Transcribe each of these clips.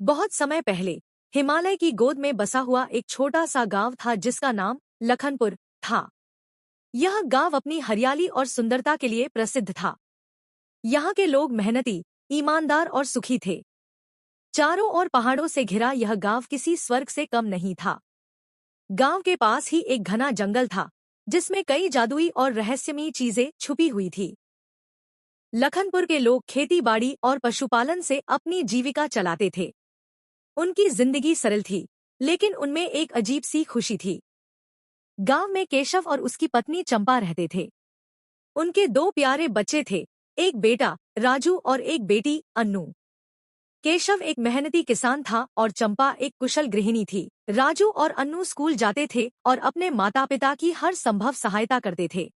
बहुत समय पहले हिमालय की गोद में बसा हुआ एक छोटा सा गांव था जिसका नाम लखनपुर था। यह गांव अपनी हरियाली और सुंदरता के लिए प्रसिद्ध था। यहाँ के लोग मेहनती, ईमानदार और सुखी थे। चारों ओर पहाड़ों से घिरा यह गांव किसी स्वर्ग से कम नहीं था। गांव के पास ही एक घना जंगल था जिसमें कई जादुई और रहस्यमयी चीजें छुपी हुई थी। लखनपुर के लोग खेती बाड़ी और पशुपालन से अपनी जीविका चलाते थे। उनकी जिंदगी सरल थी, लेकिन उनमें एक अजीब सी खुशी थी। गांव में केशव और उसकी पत्नी चंपा रहते थे। उनके दो प्यारे बच्चे थे, एक बेटा राजू और एक बेटी अन्नू। केशव एक मेहनती किसान था और चंपा एक कुशल गृहिणी थी। राजू और अन्नू स्कूल जाते थे और अपने माता पिता की हर संभव सहायता करते थे।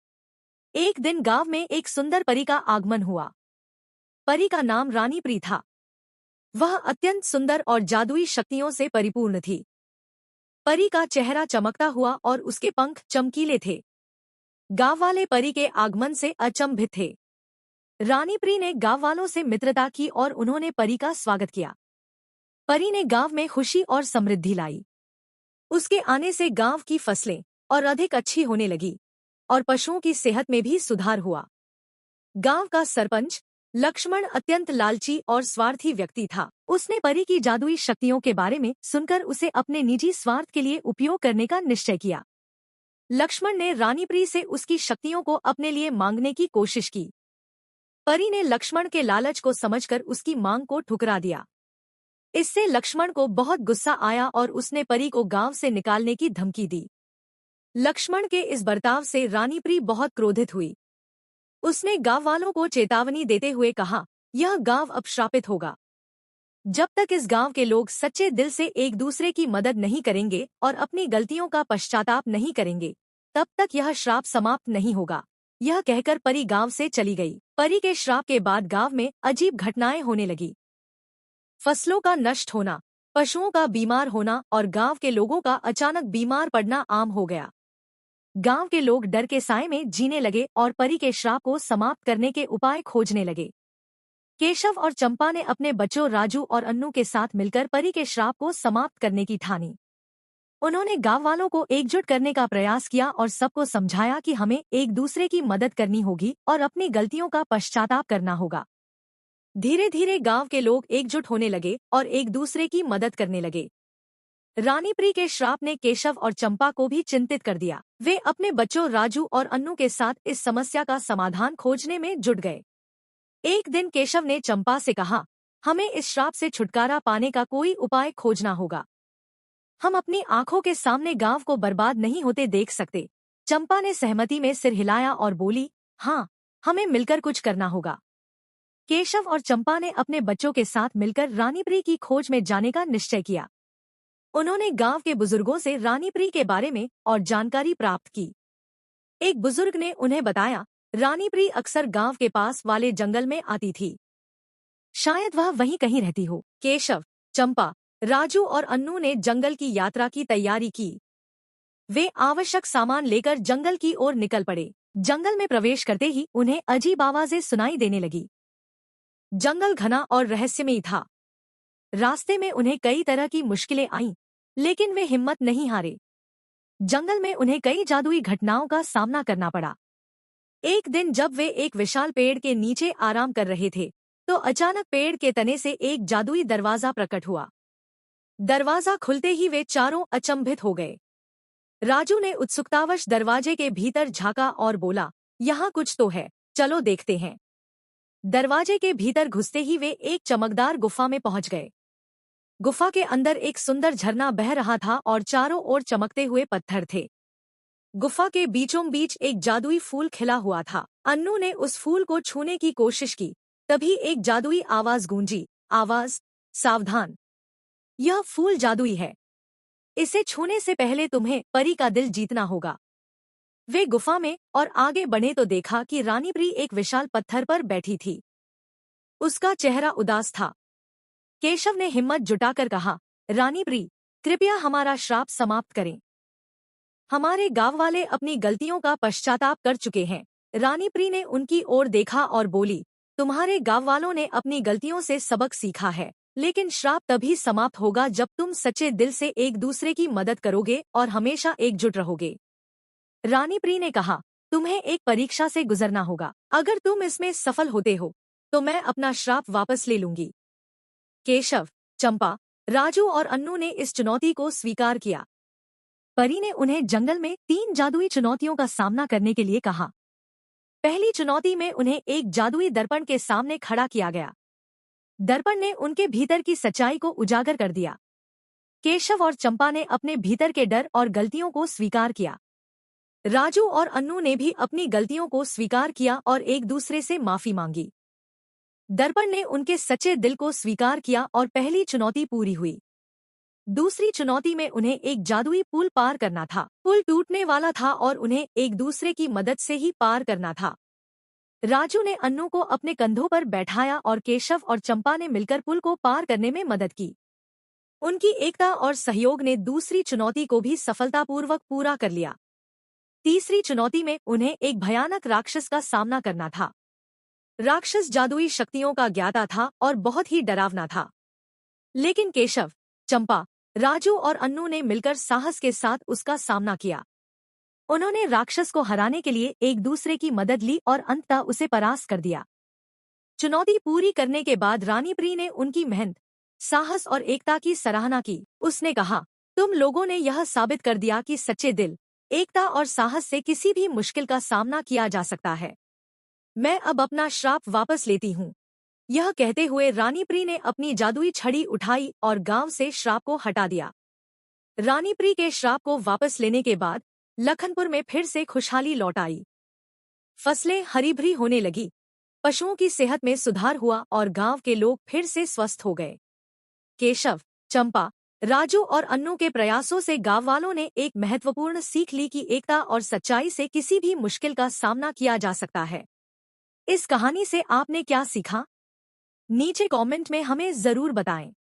एक दिन गांव में एक सुंदर परी का आगमन हुआ। परी का नाम रानी प्री था। वह अत्यंत सुंदर और जादुई शक्तियों से परिपूर्ण थी। परी का चेहरा चमकता हुआ और उसके पंख चमकीले थे। गांव वाले परी के आगमन से अचंभित थे। रानी प्री ने गांव वालों से मित्रता की और उन्होंने परी का स्वागत किया। परी ने गांव में खुशी और समृद्धि लाई। उसके आने से गांव की फसलें और अधिक अच्छी होने लगी और पशुओं की सेहत में भी सुधार हुआ। गांव का सरपंच लक्ष्मण अत्यंत लालची और स्वार्थी व्यक्ति था। उसने परी की जादुई शक्तियों के बारे में सुनकर उसे अपने निजी स्वार्थ के लिए उपयोग करने का निश्चय किया। लक्ष्मण ने रानी प्री से उसकी शक्तियों को अपने लिए मांगने की कोशिश की। परी ने लक्ष्मण के लालच को समझकर उसकी मांग को ठुकरा दिया। इससे लक्ष्मण को बहुत गुस्सा आया और उसने परी को गांव से निकालने की धमकी दी। लक्ष्मण के इस बर्ताव से रानी प्री बहुत क्रोधित हुई। उसने गांव वालों को चेतावनी देते हुए कहा, यह गांव अब श्रापित होगा। जब तक इस गांव के लोग सच्चे दिल से एक दूसरे की मदद नहीं करेंगे और अपनी गलतियों का पश्चाताप नहीं करेंगे, तब तक यह श्राप समाप्त नहीं होगा। यह कहकर परी गांव से चली गई। परी के श्राप के बाद गांव में अजीब घटनाएं होने लगी। फसलों का नष्ट होना, पशुओं का बीमार होना और गांव के लोगों का अचानक बीमार पड़ना आम हो गया। गांव के लोग डर के साए में जीने लगे और परी के श्राप को समाप्त करने के उपाय खोजने लगे। केशव और चंपा ने अपने बच्चों राजू और अन्नू के साथ मिलकर परी के श्राप को समाप्त करने की ठानी। उन्होंने गांव वालों को एकजुट करने का प्रयास किया और सबको समझाया कि हमें एक दूसरे की मदद करनी होगी और अपनी गलतियों का पश्चाताप करना होगा। धीरे धीरे गांव के लोग एकजुट होने लगे और एक दूसरे की मदद करने लगे। रानी प्री के श्राप ने केशव और चंपा को भी चिंतित कर दिया। वे अपने बच्चों राजू और अन्नू के साथ इस समस्या का समाधान खोजने में जुट गए। एक दिन केशव ने चंपा से कहा, हमें इस श्राप से छुटकारा पाने का कोई उपाय खोजना होगा। हम अपनी आंखों के सामने गांव को बर्बाद नहीं होते देख सकते। चंपा ने सहमति में सिर हिलाया और बोली, हाँ, हमें मिलकर कुछ करना होगा। केशव और चंपा ने अपने बच्चों के साथ मिलकर रानी प्री की खोज में जाने का निश्चय किया। उन्होंने गांव के बुजुर्गों से रानी प्री के बारे में और जानकारी प्राप्त की। एक बुजुर्ग ने उन्हें बताया, रानी प्री अक्सर गांव के पास वाले जंगल में आती थी। शायद वह वहीं कहीं रहती हो। केशव, चंपा, राजू और अन्नू ने जंगल की यात्रा की तैयारी की। वे आवश्यक सामान लेकर जंगल की ओर निकल पड़े। जंगल में प्रवेश करते ही उन्हें अजीब आवाजें सुनाई देने लगी। जंगल घना और रहस्यमयी था। रास्ते में उन्हें कई तरह की मुश्किलें आईं, लेकिन वे हिम्मत नहीं हारे। जंगल में उन्हें कई जादुई घटनाओं का सामना करना पड़ा। एक दिन जब वे एक विशाल पेड़ के नीचे आराम कर रहे थे, तो अचानक पेड़ के तने से एक जादुई दरवाजा प्रकट हुआ। दरवाजा खुलते ही वे चारों अचंभित हो गए। राजू ने उत्सुकतावश दरवाजे के भीतर झांका और बोला, यहाँ कुछ तो है, चलो देखते हैं। दरवाजे के भीतर घुसते ही वे एक चमकदार गुफा में पहुंच गए। गुफा के अंदर एक सुंदर झरना बह रहा था और चारों ओर चमकते हुए पत्थर थे। गुफा के बीचों बीच एक जादुई फूल खिला हुआ था। अन्नू ने उस फूल को छूने की कोशिश की, तभी एक जादुई आवाज गूंजी, आवाज, सावधान, यह फूल जादुई है। इसे छूने से पहले तुम्हें परी का दिल जीतना होगा। वे गुफा में और आगे बढ़े तो देखा कि रानी प्री एक विशाल पत्थर पर बैठी थी। उसका चेहरा उदास था। केशव ने हिम्मत जुटाकर कहा, रानी प्री, कृपया हमारा श्राप समाप्त करें। हमारे गांव वाले अपनी गलतियों का पश्चाताप कर चुके हैं। रानी प्री ने उनकी ओर देखा और बोली, तुम्हारे गांव वालों ने अपनी गलतियों से सबक सीखा है। लेकिन श्राप तभी समाप्त होगा जब तुम सच्चे दिल से एक दूसरे की मदद करोगे और हमेशा एकजुट रहोगे। रानी प्री ने कहा, तुम्हें एक परीक्षा से गुजरना होगा। अगर तुम इसमें सफल होते हो तो मैं अपना श्राप वापस ले लूंगी। केशव, चंपा, राजू और अन्नू ने इस चुनौती को स्वीकार किया। परी ने उन्हें जंगल में 3 जादुई चुनौतियों का सामना करने के लिए कहा। पहली चुनौती में उन्हें एक जादुई दर्पण के सामने खड़ा किया गया। दर्पण ने उनके भीतर की सच्चाई को उजागर कर दिया। केशव और चंपा ने अपने भीतर के डर और गलतियों को स्वीकार किया। राजू और अन्नू ने भी अपनी गलतियों को स्वीकार किया और एक दूसरे से माफी मांगी। दर्पण ने उनके सच्चे दिल को स्वीकार किया और पहली चुनौती पूरी हुई। दूसरी चुनौती में उन्हें एक जादुई पुल पार करना था। पुल टूटने वाला था और उन्हें एक दूसरे की मदद से ही पार करना था। राजू ने अन्नू को अपने कंधों पर बैठाया और केशव और चंपा ने मिलकर पुल को पार करने में मदद की। उनकी एकता और सहयोग ने दूसरी चुनौती को भी सफलतापूर्वक पूरा कर लिया। तीसरी चुनौती में उन्हें एक भयानक राक्षस का सामना करना था। राक्षस जादुई शक्तियों का ज्ञाता था और बहुत ही डरावना था। लेकिन केशव, चंपा, राजू और अन्नू ने मिलकर साहस के साथ उसका सामना किया। उन्होंने राक्षस को हराने के लिए एक दूसरे की मदद ली और अंततः उसे परास्त कर दिया। चुनौती पूरी करने के बाद रानी प्री ने उनकी मेहनत, साहस और एकता की सराहना की। उसने कहा, तुम लोगों ने यह साबित कर दिया कि सच्चे दिल, एकता और साहस से किसी भी मुश्किल का सामना किया जा सकता है। मैं अब अपना श्राप वापस लेती हूँ। यह कहते हुए रानी प्री ने अपनी जादुई छड़ी उठाई और गांव से श्राप को हटा दिया। रानी प्री के श्राप को वापस लेने के बाद लखनपुर में फिर से खुशहाली लौट आई। फसलें हरी भरी होने लगी, पशुओं की सेहत में सुधार हुआ और गांव के लोग फिर से स्वस्थ हो गए। केशव, चंपा, राजू और अन्नू के प्रयासों से गांव वालों ने एक महत्वपूर्ण सीख ली कि एकता और सच्चाई से किसी भी मुश्किल का सामना किया जा सकता है। इस कहानी से आपने क्या सीखा? नीचे कमेंट में हमें जरूर बताएं।